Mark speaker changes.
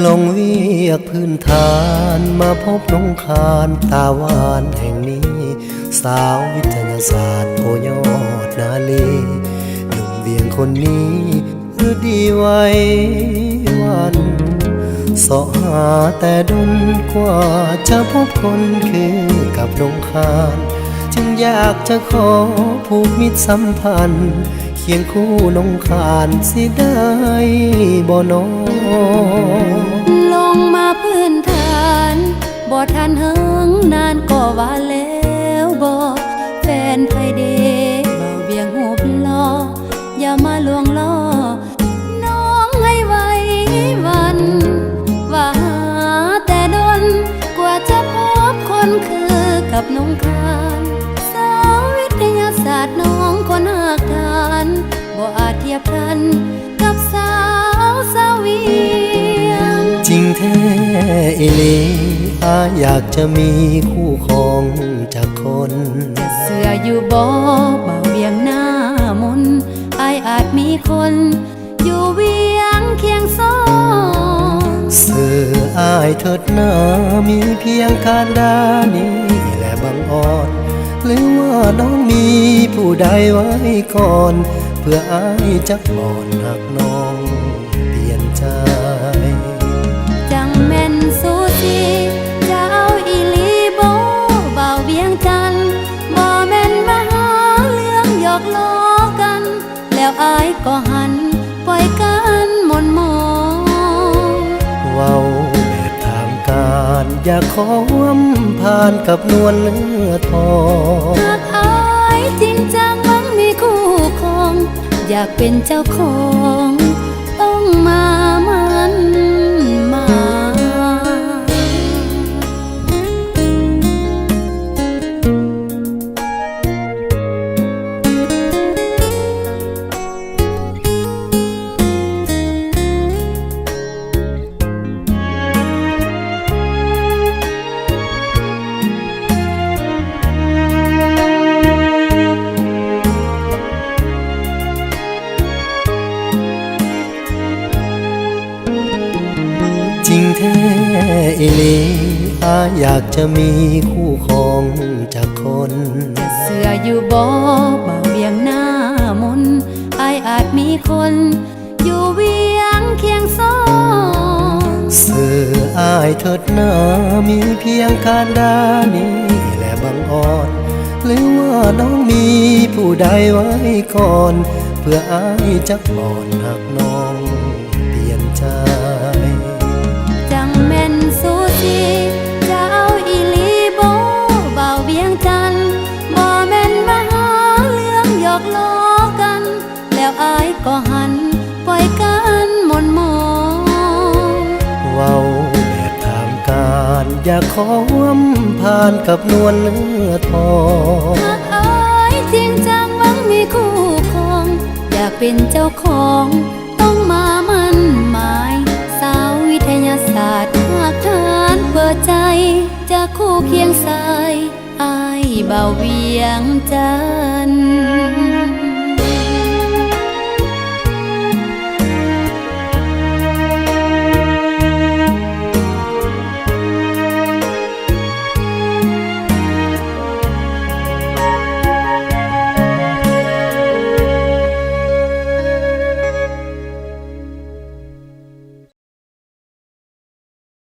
Speaker 1: ลงเวียกพื้นฐานมาพบน้องคานตาหวานแห่งนี้สาววิทยาศาสตร์โอยอดนาลีหนุ่มเวียงคนนี้หรือดีไว้วันเสาะหาแต่ดนกว่าจะพบคนคือกับน้องคานจึงอยากจะขอผูกมิตรสัมพันธ์เคียงคู่น้องคานสิได้บ่น้อ
Speaker 2: ลงมาพื้นฐานบ่ทันเฮิงนานก็ว่าแล้วบ่แฟนไผเด้เบาเบียงหูบล้ออย่ามาลวงล้อน้องให้ไว้วันว่าหาแต่ดนกว่าจะพบคนคือกับน้องคานสาววิทยาศาสตร์น้องคนหากทานบ่อาจเทียบกันกับสาวเวียง
Speaker 1: จริงแท้อีหลีอยากจะมีคู่ครองจากคน
Speaker 2: จะเสื่ออยู่บ่เบาเวียงหน้ามนอาจมีคนอยู่เวียงเคียงซ้อน
Speaker 1: เสื่อเถิดหน้ามีเพียงคาดานี้แหละบางอ่อนหรือว่าน้องมีผู้ใดไว้ก่อนเพื่อจักบ่อนหักน้องเปลี่ยนใจ
Speaker 2: จังแม่นสู้สิจะเอาอีหลีบ่เบาเวียงจันบ่แม่นมาหาเรื่องหยอกล้อกันแล้วก็หันปล่อยกันหม่นหมอง
Speaker 1: เว้าแบบทางการอยากขอผ่านกับนวลเนื้อทอง
Speaker 2: หากจริงจังมันมีคู่ครองอยากเป็นเจ้าของต้องมามันมา
Speaker 1: จริงแท้อีหลีอยากจะมีคู่ครองจากคน
Speaker 2: จะเสื่ออยู่บ่เบาเวียงหน้ามนอาจมีคนอยู่เวียงเคียงซ้อน
Speaker 1: เสื่อเถิดหน้ามีเพียงคาดานี้แหละบางอ่อนหรือว่าน้องมีผู้ใดไว้ก่อนเพื่อจักบ่อนหักน้องเปลี่ยนใจ
Speaker 2: จังแม่นสู้สิจะเอาอีหลีบ่เบาเวียงจันบ่แม่นมาหาเรื่องหยอกล้อกันแล้วก็หันปล่อยกันหม่นหมอง
Speaker 1: เว้าแบบทางการอยากขอผ่านกับนวลเนื้อทอง
Speaker 2: หากจริงจังหวังมีคู่ครองอยากเป็นเจ้าของต้องมามั่นหมายสาววิทยาศาสตร์หากทานเปิดใจจะคู่เคียงสายเบาเวียงจันทร์